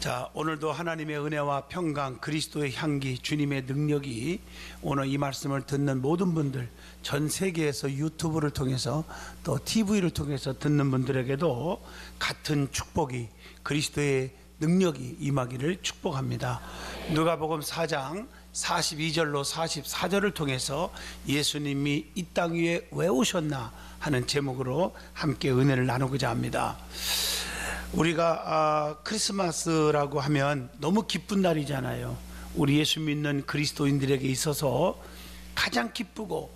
자, 오늘도 하나님의 은혜와 평강, 그리스도의 향기, 주님의 능력이 오늘 이 말씀을 듣는 모든 분들, 전 세계에서 유튜브를 통해서 또 TV를 통해서 듣는 분들에게도 같은 축복이, 그리스도의 능력이 임하기를 축복합니다. 누가복음 4장 42절로 44절을 통해서 예수님이 이 땅 위에 왜 오셨나 하는 제목으로 함께 은혜를 나누고자 합니다. 우리가 크리스마스라고 하면 너무 기쁜 날이잖아요. 우리 예수 믿는 그리스도인들에게 있어서 가장 기쁘고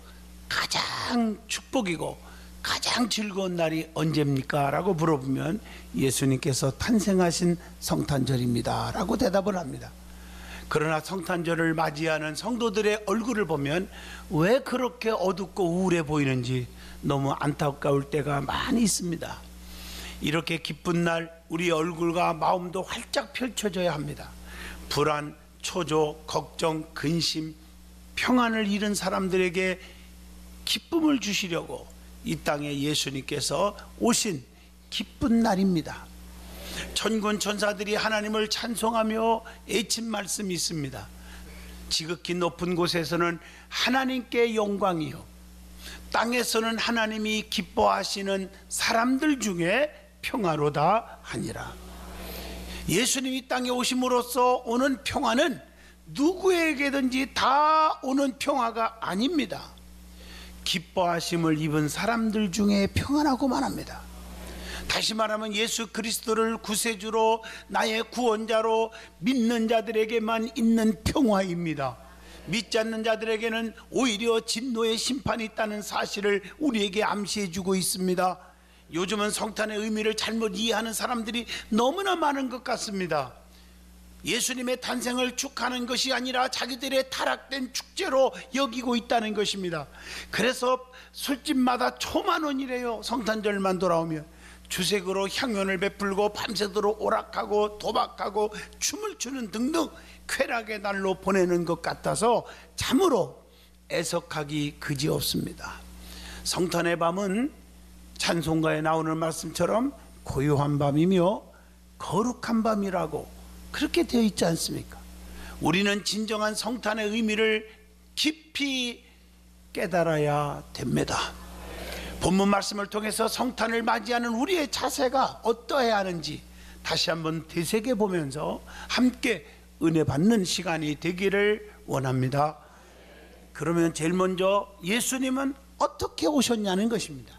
가장 축복이고 가장 즐거운 날이 언제입니까? 라고 물어보면 예수님께서 탄생하신 성탄절입니다 라고 대답을 합니다. 그러나 성탄절을 맞이하는 성도들의 얼굴을 보면 왜 그렇게 어둡고 우울해 보이는지 너무 안타까울 때가 많이 있습니다. 이렇게 기쁜 날 우리 얼굴과 마음도 활짝 펼쳐져야 합니다. 불안, 초조, 걱정, 근심, 평안을 잃은 사람들에게 기쁨을 주시려고 이 땅에 예수님께서 오신 기쁜 날입니다. 천군 천사들이 하나님을 찬송하며 애친 말씀이 있습니다. 지극히 높은 곳에서는 하나님께 영광이요, 땅에서는 하나님이 기뻐하시는 사람들 중에 평화로다 하니라. 예수님이 땅에 오심으로써 오는 평화는 누구에게든지 다 오는 평화가 아닙니다. 기뻐하심을 입은 사람들 중에 평안하고만 합니다. 다시 말하면 예수 그리스도를 구세주로, 나의 구원자로 믿는 자들에게만 있는 평화입니다. 믿지 않는 자들에게는 오히려 진노의 심판이 있다는 사실을 우리에게 암시해 주고 있습니다. 요즘은 성탄의 의미를 잘못 이해하는 사람들이 너무나 많은 것 같습니다. 예수님의 탄생을 축하하는 것이 아니라 자기들의 타락된 축제로 여기고 있다는 것입니다. 그래서 술집마다 초만원이래요. 성탄절만 돌아오면 주색으로 향연을 베풀고 밤새도록 오락하고 도박하고 춤을 추는 등등 쾌락의 날로 보내는 것 같아서 참으로 애석하기 그지없습니다. 성탄의 밤은 찬송가에 나오는 말씀처럼 고요한 밤이며 거룩한 밤이라고 그렇게 되어 있지 않습니까? 우리는 진정한 성탄의 의미를 깊이 깨달아야 됩니다. 본문 말씀을 통해서 성탄을 맞이하는 우리의 자세가 어떠해야 하는지 다시 한번 되새겨 보면서 함께 은혜 받는 시간이 되기를 원합니다. 그러면 제일 먼저 예수님은 어떻게 오셨냐는 것입니다.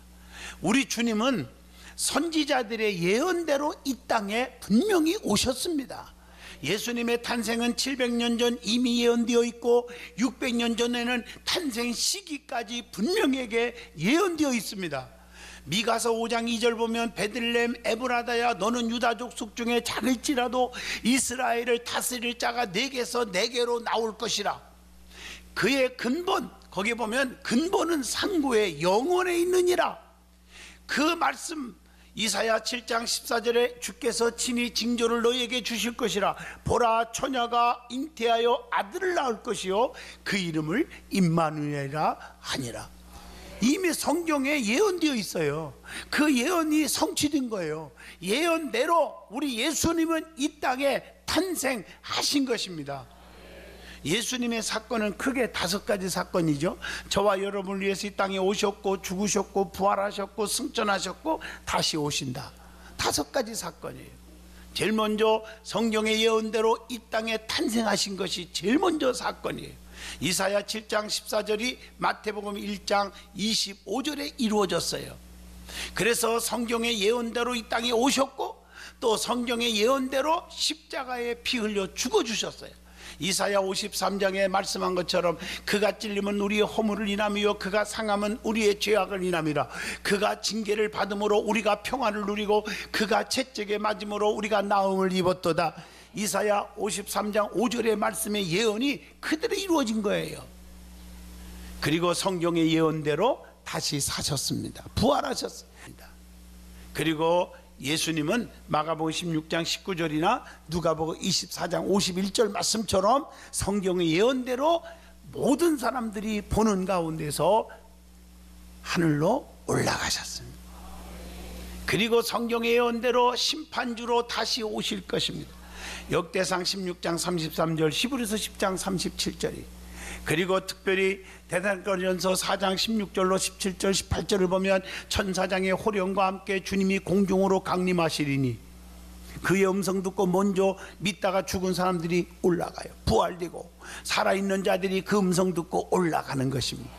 우리 주님은 선지자들의 예언대로 이 땅에 분명히 오셨습니다. 예수님의 탄생은 700년 전 이미 예언되어 있고 600년 전에는 탄생 시기까지 분명하게 예언되어 있습니다. 미가서 5장 2절 보면 베들레헴 에브라다야, 너는 유다족 속 중에 작을지라도 이스라엘을 다스릴 자가 내게서 내게로 나올 것이라. 그의 근본, 거기 보면 근본은 상고의 영원에 있느니라. 그 말씀 이사야 7장 14절에 주께서 친히 징조를 너희에게 주실 것이라. 보라, 처녀가 잉태하여 아들을 낳을 것이요 그 이름을 임마누엘이라 하니라. 이미 성경에 예언되어 있어요. 그 예언이 성취된 거예요. 예언대로 우리 예수님은 이 땅에 탄생하신 것입니다. 예수님의 사건은 크게 5가지 사건이죠. 저와 여러분을 위해서 이 땅에 오셨고 죽으셨고 부활하셨고 승천하셨고 다시 오신다. 5가지 사건이에요. 제일 먼저 성경의 예언대로 이 땅에 탄생하신 것이 제일 먼저 사건이에요. 이사야 7장 14절이 마태복음 1장 25절에 이루어졌어요. 그래서 성경의 예언대로 이 땅에 오셨고 또 성경의 예언대로 십자가에 피 흘려 죽어주셨어요. 이사야 53장에 말씀한 것처럼 그가 찔림은 우리의 허물을 인함이요 그가 상함은 우리의 죄악을 인함이라. 그가 징계를 받음으로 우리가 평안을 누리고 그가 채찍에 맞음으로 우리가 나음을 입었도다. 이사야 53장 5절의 말씀의 예언이 그대로 이루어진 거예요. 그리고 성경의 예언대로 다시 사셨습니다. 부활하셨습니다. 그리고 예수님은 마가복음 16장 19절이나 누가복음 24장 51절 말씀처럼 성경의 예언대로 모든 사람들이 보는 가운데서 하늘로 올라가셨습니다. 그리고 성경의 예언대로 심판주로 다시 오실 것입니다. 역대상 16장 33절, 히브리서 10장 37절이, 그리고 특별히 데살로니가전서 4장 16절로 17절 18절을 보면 천사장의 호령과 함께 주님이 공중으로 강림하시리니 그의 음성 듣고 먼저 믿다가 죽은 사람들이 올라가요. 부활되고 살아있는 자들이 그 음성 듣고 올라가는 것입니다.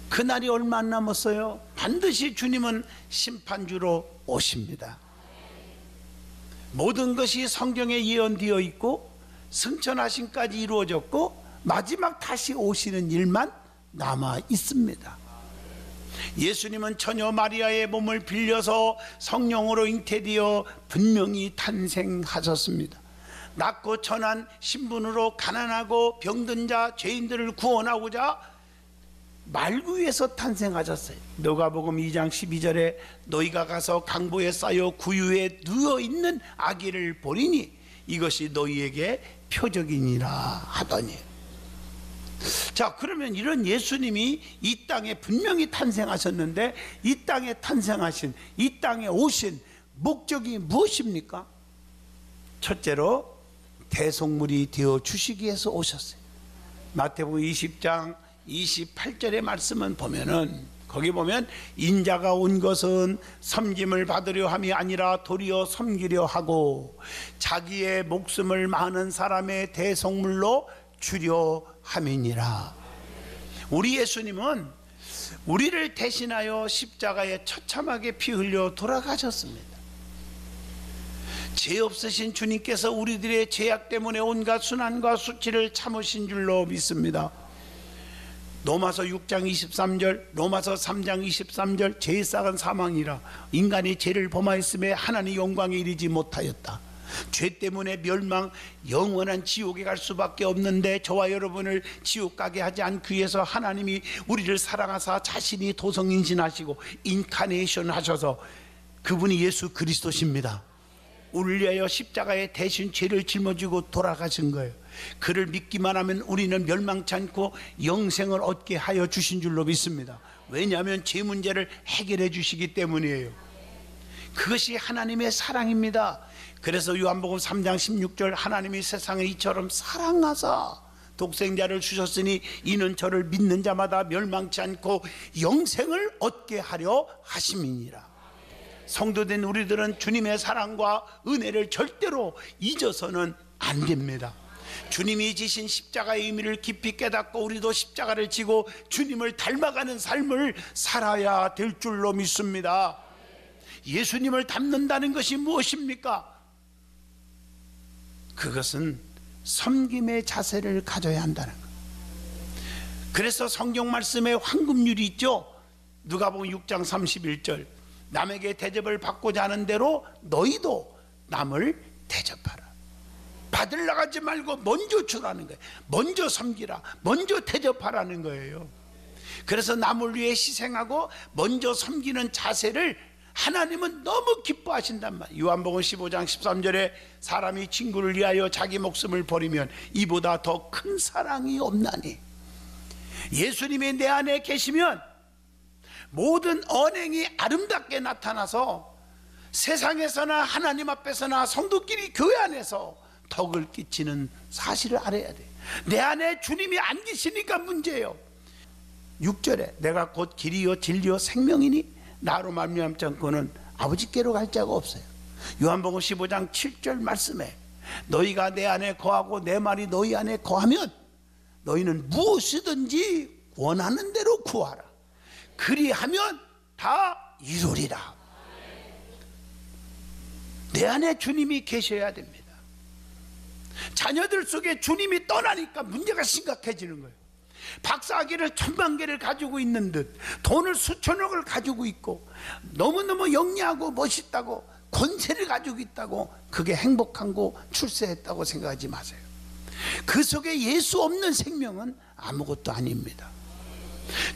그날이 얼마 안 남았어요. 반드시 주님은 심판주로 오십니다. 모든 것이 성경에 예언되어 있고 승천하심까지 이루어졌고 마지막 다시 오시는 일만 남아 있습니다. 예수님은 처녀 마리아의 몸을 빌려서 성령으로 잉태되어 분명히 탄생하셨습니다. 낮고 천한 신분으로 가난하고 병든 자, 죄인들을 구원하고자 말구에서 탄생하셨어요. 누가복음 2장 12절에 너희가 가서 강보에 쌓여 구유에 누워있는 아기를 보리니 이것이 너희에게 표적이니라 하더니, 자, 그러면 이런 예수님이 이 땅에 분명히 탄생하셨는데 이 땅에 탄생하신, 이 땅에 오신 목적이 무엇입니까? 첫째로 대속물이 되어 주시기 위해서 오셨어요. 마태복음 20장 28절의 말씀은 보면은, 거기 보면 인자가 온 것은 섬김을 받으려 함이 아니라 도리어 섬기려 하고 자기의 목숨을 많은 사람의 대속물로 주려 함이니라. 우리 예수님은 우리를 대신하여 십자가에 처참하게 피 흘려 돌아가셨습니다. 죄 없으신 주님께서 우리들의 죄악 때문에 온갖 순환과 수치를 참으신 줄로 믿습니다. 로마서 6장 23절, 로마서 3장 23절, 죄의 싹은 사망이라 인간이 죄를 범하였음에 하나님의 영광에 이르지 못하였다. 죄 때문에 멸망, 영원한 지옥에 갈 수밖에 없는데 저와 여러분을 지옥 가게 하지 않기 위해서 하나님이 우리를 사랑하사 자신이 도성인신하시고 인카네이션 하셔서, 그분이 예수 그리스도십니다. 우리를 위하여 십자가에 대신 죄를 짊어지고 돌아가신 거예요. 그를 믿기만 하면 우리는 멸망치 않고 영생을 얻게 하여 주신 줄로 믿습니다. 왜냐하면 죄 문제를 해결해 주시기 때문이에요. 그것이 하나님의 사랑입니다. 그래서 요한복음 3장 16절, 하나님이 세상에 이처럼 사랑하사 독생자를 주셨으니 이는 저를 믿는 자마다 멸망치 않고 영생을 얻게 하려 하심이니라. 성도된 우리들은 주님의 사랑과 은혜를 절대로 잊어서는 안 됩니다. 주님이 지신 십자가의 의미를 깊이 깨닫고 우리도 십자가를 지고 주님을 닮아가는 삶을 살아야 될 줄로 믿습니다. 예수님을 닮는다는 것이 무엇입니까? 그것은 섬김의 자세를 가져야 한다는 것. 그래서 성경 말씀에 황금률이 있죠. 누가복음 6장 31절, 남에게 대접을 받고자 하는 대로 너희도 남을 대접하라. 받으려고 하지 말고 먼저 주라는 거예요. 먼저 섬기라, 먼저 대접하라는 거예요. 그래서 남을 위해 희생하고 먼저 섬기는 자세를 하나님은 너무 기뻐하신단 말이에요. 요한복음 15장 13절에 사람이 친구를 위하여 자기 목숨을 버리면 이보다 더 큰 사랑이 없나니. 예수님이 내 안에 계시면 모든 언행이 아름답게 나타나서 세상에서나 하나님 앞에서나 성도끼리 교회 안에서 덕을 끼치는 사실을 알아야 돼요. 내 안에 주님이 안 계시니까 문제예요. 6절에 내가 곧 길이요 진리요 생명이니 나로 말미암지 않고는 아버지께로 갈 자가 없어요. 요한복음 15장 7절 말씀에 너희가 내 안에 거하고 내 말이 너희 안에 거하면 너희는 무엇이든지 원하는 대로 구하라. 그리하면 다 이루리라. 내 안에 주님이 계셔야 됩니다. 자녀들 속에 주님이 떠나니까 문제가 심각해지는 거예요. 박사학위를 1000만 개를 가지고 있는 듯 돈을 수천억을 가지고 있고 너무너무 영리하고 멋있다고 권세를 가지고 있다고 그게 행복하고 출세했다고 생각하지 마세요. 그 속에 예수 없는 생명은 아무것도 아닙니다.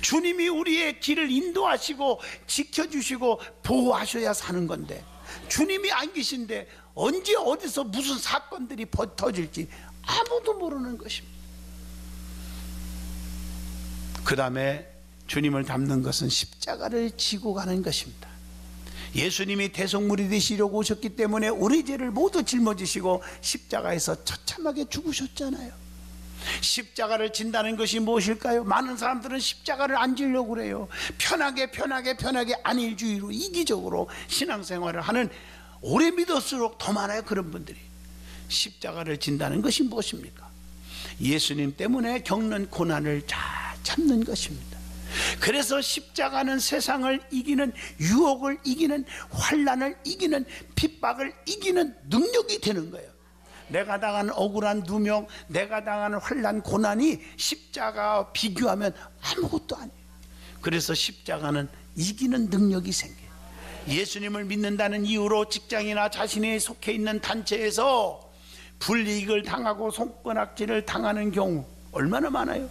주님이 우리의 길을 인도하시고 지켜주시고 보호하셔야 사는 건데 주님이 안 계신데 언제 어디서 무슨 사건들이 터질지 아무도 모르는 것입니다. 그 다음에 주님을 닮는 것은 십자가를 지고 가는 것입니다. 예수님이 대속물이 되시려고 오셨기 때문에 우리 죄를 모두 짊어지시고 십자가에서 처참하게 죽으셨잖아요. 십자가를 진다는 것이 무엇일까요? 많은 사람들은 십자가를 안 지려고 그래요. 편하게 안일주의로 이기적으로 신앙생활을 하는, 오래 믿을수록 더 많아요. 그런 분들이. 십자가를 진다는 것이 무엇입니까? 예수님 때문에 겪는 고난을 잘 참는 것입니다. 그래서 십자가는 세상을 이기는, 유혹을 이기는, 환난을 이기는, 핍박을 이기는 능력이 되는 거예요. 내가 당한 억울한 누명, 내가 당한 환난, 고난이 십자가와 비교하면 아무것도 아니에요. 그래서 십자가는 이기는 능력이 생겨요. 예수님을 믿는다는 이유로 직장이나 자신이 속해 있는 단체에서 불이익을 당하고 손가락질을 당하는 경우 얼마나 많아요.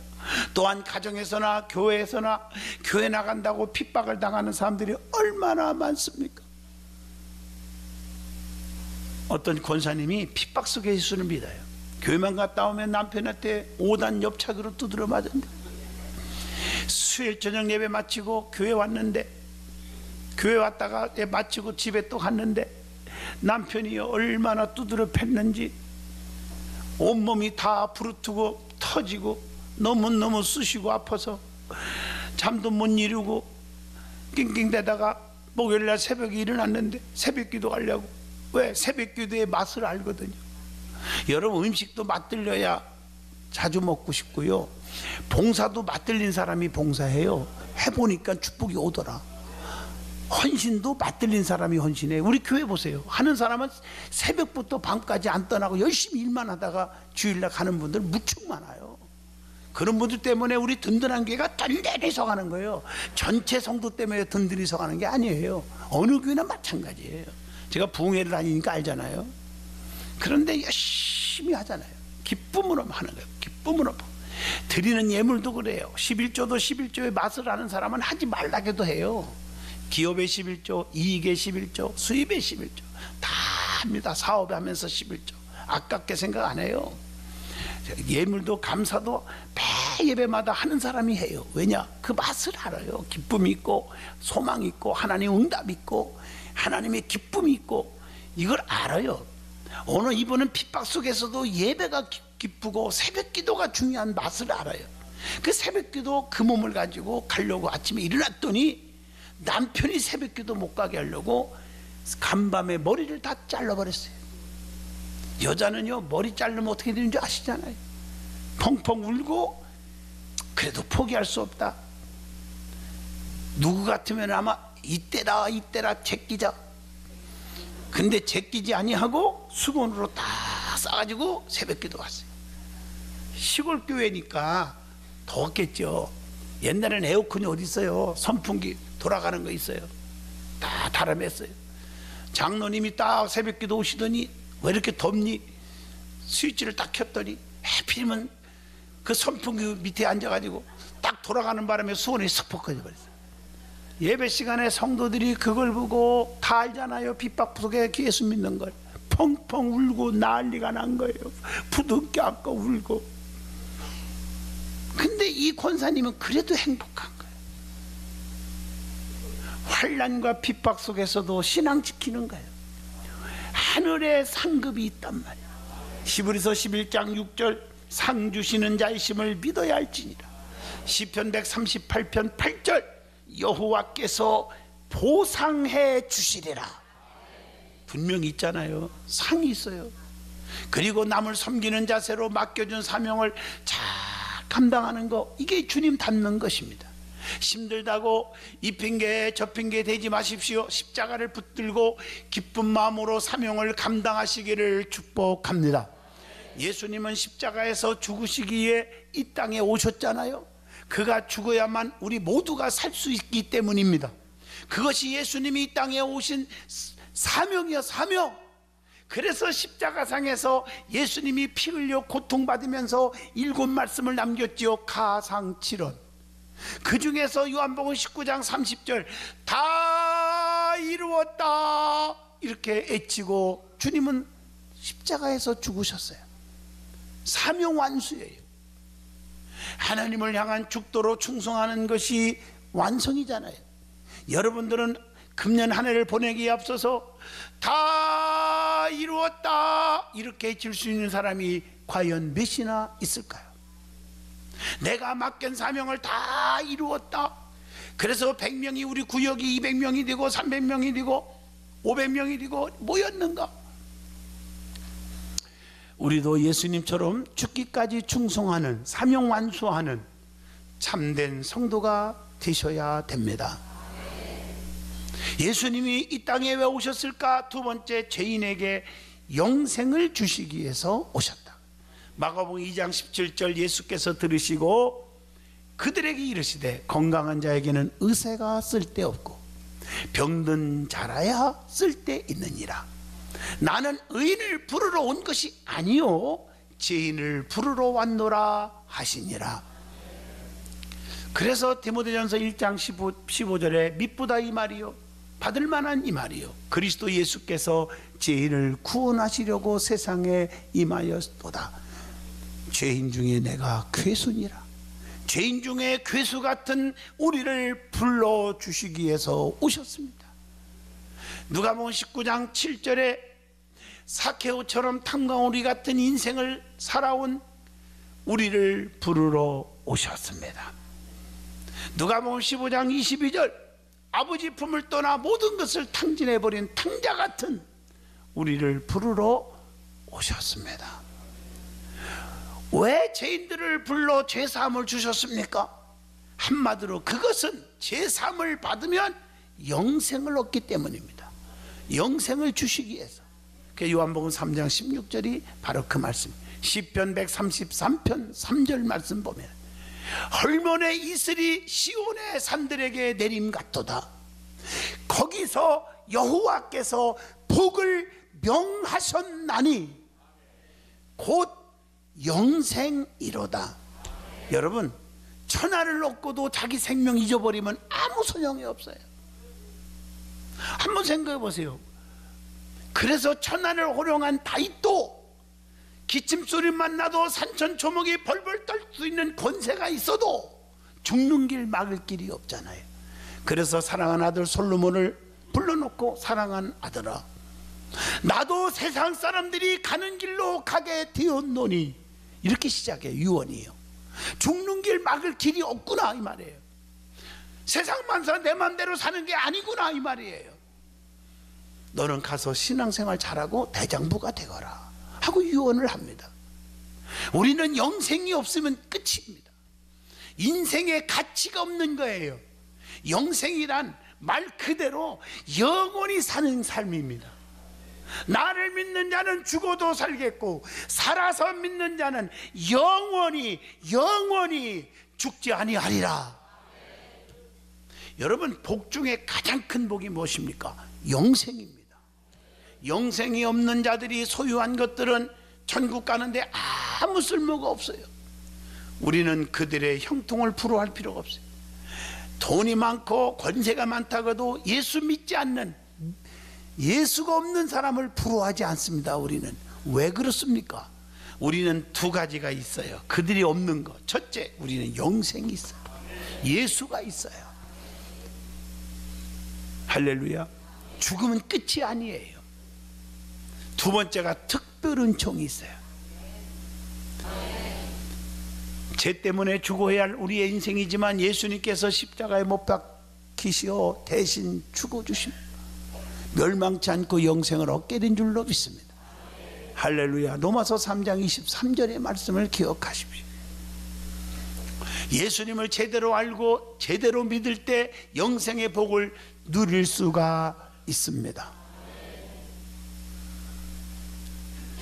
또한 가정에서나 교회에서나, 교회 나간다고 핍박을 당하는 사람들이 얼마나 많습니까? 어떤 권사님이 핍박 속에 예수를 믿어요. 교회만 갔다 오면 남편한테 5단 옆차기로 두드려 맞았는데, 수요일 저녁 예배 마치고 교회 왔는데, 교회 왔다가 마치고 집에 또 갔는데 남편이 얼마나 두드려 팼는지 온몸이 다 부르트고 터지고 너무너무 쑤시고 아파서 잠도 못 이루고 낑낑대다가 목요일날 새벽에 일어났는데 새벽기도 가려고. 왜? 새벽기도의 맛을 알거든요. 여러분, 음식도 맛들려야 자주 먹고 싶고요, 봉사도 맛들린 사람이 봉사해요. 해보니까 축복이 오더라. 헌신도 맛들린 사람이 헌신해. 우리 교회 보세요. 하는 사람은 새벽부터 밤까지 안 떠나고 열심히 일만 하다가 주일날 가는 분들 무척 많아요. 그런 분들 때문에 우리 든든한 교회가 든든히 서가는 거예요. 전체 성도 때문에 든든히 서가는 게 아니에요. 어느 교회나 마찬가지예요. 제가 부흥회를 다니니까 알잖아요. 그런데 열심히 하잖아요. 기쁨으로 하는 거예요. 기쁨으로. 드리는 예물도 그래요. 11조도 11조의 맛을 아는 사람은 하지 말라고도 해요. 기업의 11조, 이익의 11조, 수입의 11조 다 합니다. 사업에 하면서 11조 아깝게 생각 안 해요. 예물도 감사도 매 예배마다 하는 사람이 해요. 왜냐? 그 맛을 알아요. 기쁨이 있고 소망이 있고 하나님 응답이 있고 하나님의 기쁨이 있고 이걸 알아요. 오늘 이분은 핍박 속에서도 예배가 기쁘고 새벽기도가 중요한 맛을 알아요. 그 새벽기도 그 몸을 가지고 가려고 아침에 일어났더니 남편이 새벽기도 못 가게 하려고 간밤에 머리를 다 잘라버렸어요. 여자는요, 머리 자르면 어떻게 되는지 아시잖아요. 펑펑 울고 그래도 포기할 수 없다. 누구 같으면 아마 이때라 제끼자. 근데 제끼지 아니하고 수건으로 다 싸가지고 새벽기도 왔어요. 시골 교회니까 더웠겠죠. 옛날에는 에어컨이 어디 있어요. 선풍기 돌아가는 거 있어요. 다 달아맸어요. 장로님이 딱 새벽기도 오시더니 왜 이렇게 덥니? 스위치를 딱 켰더니 하필이면 그 선풍기 밑에 앉아가지고 딱 돌아가는 바람에 수건이 석퍽 꺼져버렸어요. 예배 시간에 성도들이 그걸 보고 다 알잖아요. 핍박 속에 예수 믿는 걸. 펑펑 울고 난리가 난 거예요. 부둥켜 안고 울고. 근데 이 권사님은 그래도 행복한 거예요. 환난과 핍박 속에서도 신앙 지키는 거예요. 하늘에 상급이 있단 말이에요. 히브리서 11장 6절 상 주시는 자이심을 믿어야 할지니라. 시편 138편 8절 여호와께서 보상해 주시리라. 분명히 있잖아요. 상이 있어요. 그리고 남을 섬기는 자세로 맡겨준 사명을 잘 감당하는 거, 이게 주님 닮는 것입니다. 힘들다고 이 핑계 저 핑계 대지 마십시오. 십자가를 붙들고 기쁜 마음으로 사명을 감당하시기를 축복합니다. 예수님은 십자가에서 죽으시기에 이 땅에 오셨잖아요. 그가 죽어야만 우리 모두가 살 수 있기 때문입니다. 그것이 예수님이 이 땅에 오신 사명이요, 사명. 그래서 십자가상에서 예수님이 피 흘려 고통받으면서 7말씀을 남겼지요. 가상칠언. 그 중에서 요한복음 19장 30절 다 이루었다 이렇게 애치고 주님은 십자가에서 죽으셨어요. 사명 완수예요. 하나님을 향한 죽도록 충성하는 것이 완성이잖아요. 여러분들은 금년 한 해를 보내기에 앞서서 다 이루었다 이렇게 질 수 있는 사람이 과연 몇이나 있을까요? 내가 맡긴 사명을 다 이루었다. 그래서 100명이 우리 구역이 200명이 되고 300명이 되고 500명이 되고 뭐였는가? 우리도 예수님처럼 죽기까지 충성하는, 사명 완수하는 참된 성도가 되셔야 됩니다. 예수님이 이 땅에 왜 오셨을까? 두 번째, 죄인에게 영생을 주시기 위해서 오셨다. 마가복음 2장 17절 예수께서 들으시고 그들에게 이르시되 건강한 자에게는 의사가 쓸데없고 병든 자라야 쓸데있느니라. 나는 의인을 부르러 온 것이 아니요 죄인을 부르러 왔노라 하시니라. 그래서 디모데전서 1장 15절에 미쁘다 이 말이요 받을 만한 이 말이요 그리스도 예수께서 죄인을 구원하시려고 세상에 임하였도다. 죄인 중에 내가 괴수니라. 죄인 중에 괴수 같은 우리를 불러주시기 위해서 오셨습니다. 누가복음 19장 7절에 사케오처럼 탕강오리 같은 인생을 살아온 우리를 부르러 오셨습니다. 누가복음 15장 22절 아버지 품을 떠나 모든 것을 탕진해버린 탕자 같은 우리를 부르러 오셨습니다. 왜 죄인들을 불러 죄사함을 주셨습니까? 한마디로 그것은 죄사함을 받으면 영생을 얻기 때문입니다. 영생을 주시기 위해서. 요한복음 3장 16절이 바로 그 말씀. 시편 133편 3절 말씀 보면 헐몬의 이슬이 시온의 산들에게 내림 같도다. 거기서 여호와께서 복을 명하셨나니 곧 영생이로다. 여러분, 천하를 얻고도 자기 생명 잊어버리면 아무 소용이 없어요. 한번 생각해 보세요. 그래서 천하를 호령한 다윗도 기침소리만 나도 산천초목이 벌벌 떨 수 있는 권세가 있어도 죽는 길 막을 길이 없잖아요. 그래서 사랑한 아들 솔로몬을 불러놓고 사랑한 아들아 나도 세상 사람들이 가는 길로 가게 되었노니 이렇게 시작해요. 유언이에요. 죽는 길 막을 길이 없구나 이 말이에요. 세상만 사 내 맘대로 사는 게 아니구나 이 말이에요. 너는 가서 신앙생활 잘하고 대장부가 되거라 하고 유언을 합니다. 우리는 영생이 없으면 끝입니다. 인생에 가치가 없는 거예요. 영생이란 말 그대로 영원히 사는 삶입니다. 나를 믿는 자는 죽어도 살겠고 살아서 믿는 자는 영원히 죽지 아니하리라. 여러분, 복 중에 가장 큰 복이 무엇입니까? 영생입니다. 영생이 없는 자들이 소유한 것들은 천국 가는데 아무 쓸모가 없어요. 우리는 그들의 형통을 부러워할 필요가 없어요. 돈이 많고 권세가 많다고도 예수 믿지 않는, 예수가 없는 사람을 부러워하지 않습니다. 우리는 왜 그렇습니까? 우리는 두 가지가 있어요. 그들이 없는 것. 첫째, 우리는 영생이 있어요. 예수가 있어요. 할렐루야. 죽음은 끝이 아니에요. 두 번째가 특별 은총이 있어요. 죄 때문에 죽어야 할 우리의 인생이지만 예수님께서 십자가에 못 박히시어 대신 죽어주십니다. 멸망치 않고 영생을 얻게 된 줄로 믿습니다. 할렐루야. 로마서 3장 23절의 말씀을 기억하십시오. 예수님을 제대로 알고 제대로 믿을 때 영생의 복을 누릴 수가 있습니다.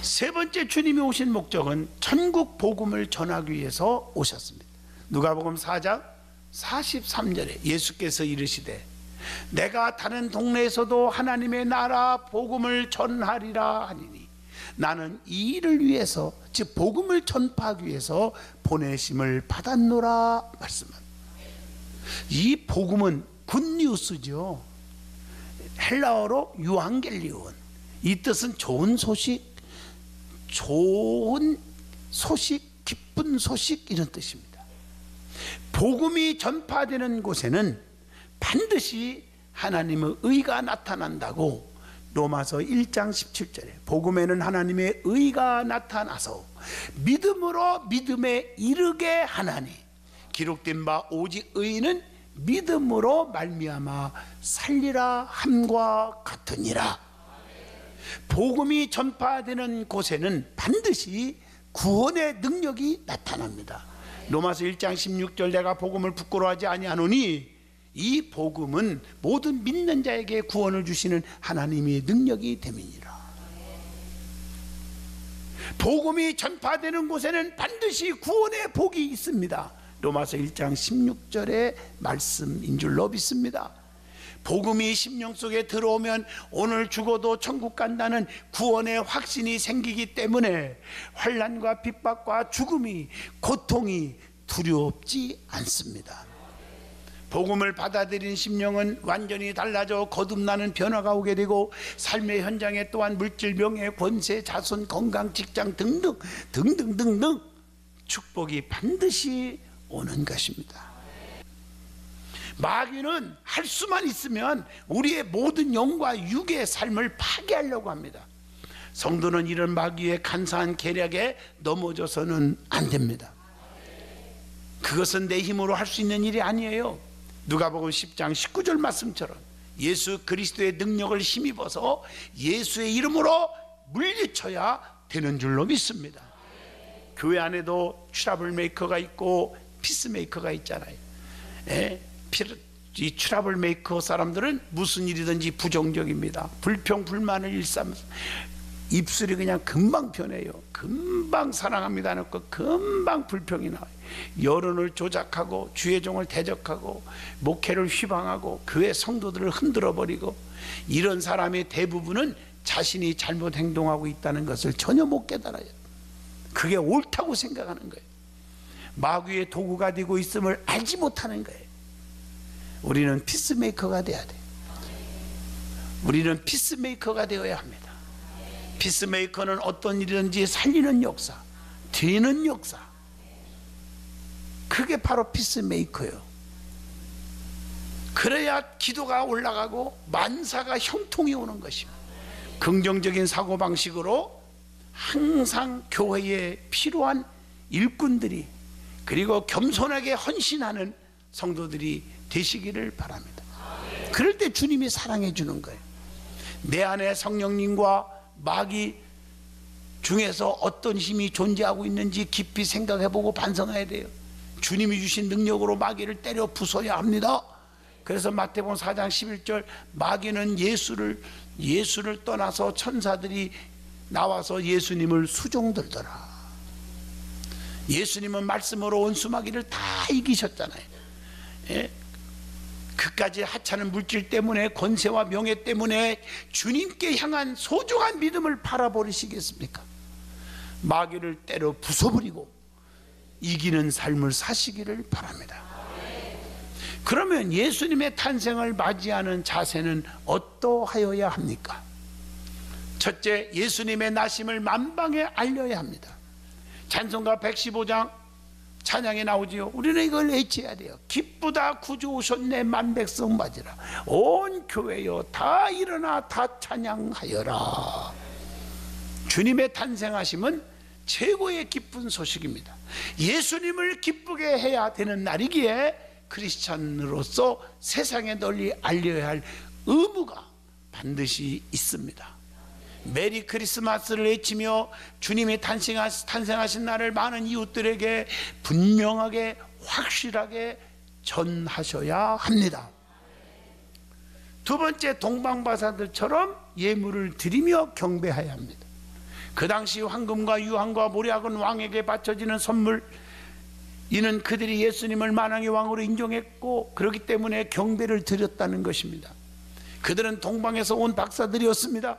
세 번째, 주님이 오신 목적은 천국 복음을 전하기 위해서 오셨습니다. 누가복음 4장 43절에 예수께서 이르시되 내가 다른 동네에서도 하나님의 나라 복음을 전하리라 하니니 나는 이 일을 위해서, 즉 복음을 전파하기 위해서 보내심을 받았노라 말씀합니다. 이 복음은 굿뉴스죠. 헬라어로 유앙겔리온, 이 뜻은 좋은 소식, 기쁜 소식 이런 뜻입니다. 복음이 전파되는 곳에는 반드시 하나님의 의가 나타난다고 로마서 1장 17절에 복음에는 하나님의 의가 나타나서 믿음으로 믿음에 이르게 하나니 기록된 바 오직 의인은 믿음으로 말미암아 살리라 함과 같으니라. 복음이 전파되는 곳에는 반드시 구원의 능력이 나타납니다. 로마서 1장 16절 내가 복음을 부끄러워하지 아니하노니 이 복음은 모든 믿는 자에게 구원을 주시는 하나님의 능력이 됨이니라. 복음이 전파되는 곳에는 반드시 구원의 복이 있습니다. 로마서 1장 16절의 말씀인 줄로 믿습니다. 복음이 심령 속에 들어오면 오늘 죽어도 천국 간다는 구원의 확신이 생기기 때문에 환난과 핍박과 죽음이, 고통이 두렵지 않습니다. 복음을 받아들인 심령은 완전히 달라져 거듭나는 변화가 오게 되고 삶의 현장에 또한 물질, 명예, 권세, 자손, 건강, 직장 등등 축복이 반드시 오는 것입니다. 마귀는 할 수만 있으면 우리의 모든 영과 육의 삶을 파괴하려고 합니다. 성도는 이런 마귀의 간사한 계략에 넘어져서는 안 됩니다. 그것은 내 힘으로 할 수 있는 일이 아니에요. 누가복음 10장 19절 말씀처럼 예수 그리스도의 능력을 힘입어서 예수의 이름으로 물리쳐야 되는 줄로 믿습니다. 교회 안에도 트러블 메이커가 있고 피스메이커가 있잖아요. 이 트러블 메이커 사람들은 무슨 일이든지 부정적입니다. 불평 불만을 일삼면서 입술이 그냥 금방 변해요. 금방 사랑합니다 놓고 금방 불평이 나와요. 여론을 조작하고 주의 종을 대적하고 목회를 휘방하고 교회 성도들을 흔들어버리고, 이런 사람의 대부분은 자신이 잘못 행동하고 있다는 것을 전혀 못 깨달아요. 그게 옳다고 생각하는 거예요. 마귀의 도구가 되고 있음을 알지 못하는 거예요. 우리는 피스메이커가 돼야 돼요. 우리는 피스메이커가 되어야 합니다. 피스메이커는 어떤 일이든지 살리는 역사, 되는 역사, 그게 바로 피스메이커예요. 그래야 기도가 올라가고 만사가 형통이 오는 것입니다. 긍정적인 사고방식으로 항상 교회에 필요한 일꾼들이, 그리고 겸손하게 헌신하는 성도들이 되시기를 바랍니다. 그럴 때 주님이 사랑해 주는 거예요. 내 안에 성령님과 마귀 중에서 어떤 힘이 존재하고 있는지 깊이 생각해보고 반성해야 돼요. 주님이 주신 능력으로 마귀를 때려 부숴야 합니다. 그래서 마태복음 4장 11절 마귀는 예수를 떠나서 천사들이 나와서 예수님을 수종들더라. 예수님은 말씀으로 원수마귀를 다 이기셨잖아요. 예? 그까지 하찮은 물질 때문에, 권세와 명예 때문에 주님께 향한 소중한 믿음을 팔아버리시겠습니까? 마귀를 때려 부숴버리고 이기는 삶을 사시기를 바랍니다. 그러면 예수님의 탄생을 맞이하는 자세는 어떠하여야 합니까? 첫째, 예수님의 나심을 만방에 알려야 합니다. 찬송가 115장 찬양에 나오지요. 우리는 이걸 외쳐야 돼요. 기쁘다 구주 오셨네 만백성 맞으라. 온 교회여 다 일어나 다 찬양하여라. 주님의 탄생하심은 최고의 기쁜 소식입니다. 예수님을 기쁘게 해야 되는 날이기에 크리스찬으로서 세상에 널리 알려야 할 의무가 반드시 있습니다. 메리 크리스마스를 외치며 주님이 탄생하신 날을 많은 이웃들에게 분명하게 확실하게 전하셔야 합니다. 두 번째, 동방바사들처럼 예물을 드리며 경배해야 합니다. 그 당시 황금과 유황과 모략은 왕에게 바쳐지는 선물, 이는 그들이 예수님을 만왕의 왕으로 인정했고 그렇기 때문에 경배를 드렸다는 것입니다. 그들은 동방에서 온 박사들이었습니다.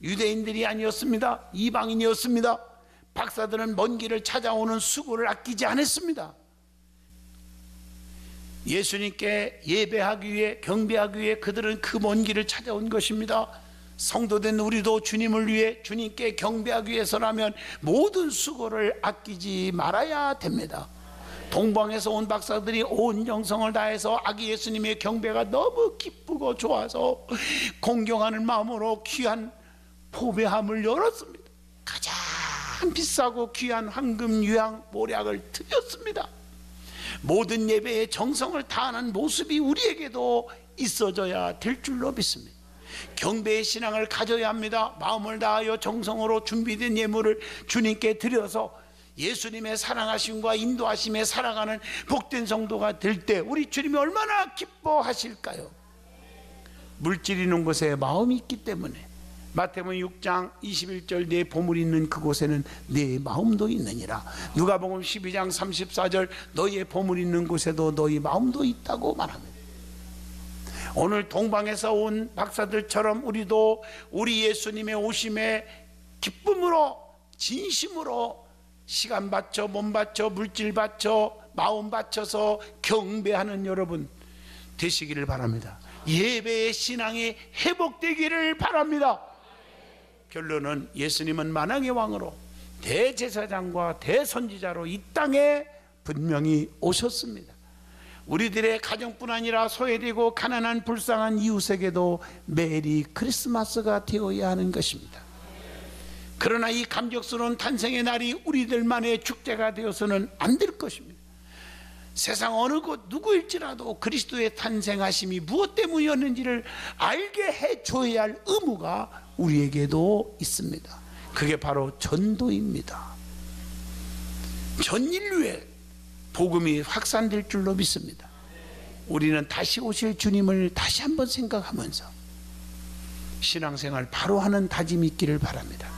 유대인들이 아니었습니다. 이방인이었습니다. 박사들은 먼 길을 찾아오는 수고를 아끼지 않았습니다. 예수님께 예배하기 위해, 경배하기 위해 그들은 그 먼 길을 찾아온 것입니다. 성도된 우리도 주님을 위해, 주님께 경배하기 위해서라면 모든 수고를 아끼지 말아야 됩니다. 동방에서 온 박사들이 온 정성을 다해서 아기 예수님의 경배가 너무 기쁘고 좋아서 공경하는 마음으로 귀한 포배함을 열었습니다. 가장 비싸고 귀한 황금, 유향, 모략을 드렸습니다. 모든 예배에 정성을 다하는 모습이 우리에게도 있어져야 될 줄로 믿습니다. 경배의 신앙을 가져야 합니다. 마음을 다하여 정성으로 준비된 예물을 주님께 드려서 예수님의 사랑하심과 인도하심에 살아가는 복된 성도가 될 때 우리 주님이 얼마나 기뻐하실까요? 물질이 있는 곳에 마음이 있기 때문에 마태복음 6장 21절 내 보물이 있는 그곳에는 내 마음도 있느니라. 누가복음 12장 34절 너희의 보물이 있는 곳에도 너희 마음도 있다고 말합니다. 오늘 동방에서 온 박사들처럼 우리도 우리 예수님의 오심에 기쁨으로 진심으로 시간 바쳐 몸 바쳐 물질 바쳐 마음 바쳐서 경배하는 여러분 되시기를 바랍니다. 예배의 신앙이 회복되기를 바랍니다. 결론은 예수님은 만왕의 왕으로 대제사장과 대선지자로 이 땅에 분명히 오셨습니다. 우리들의 가정뿐 아니라 소외되고 가난한 불쌍한 이웃에게도 메리 크리스마스가 되어야 하는 것입니다. 그러나 이 감격스러운 탄생의 날이 우리들만의 축제가 되어서는 안 될 것입니다. 세상 어느 곳 누구일지라도 그리스도의 탄생하심이 무엇 때문이었는지를 알게 해줘야 할 의무가 우리에게도 있습니다. 그게 바로 전도입니다. 전 인류에 복음이 확산될 줄로 믿습니다. 우리는 다시 오실 주님을 다시 한번 생각하면서 신앙생활 바로 하는 다짐이 있기를 바랍니다.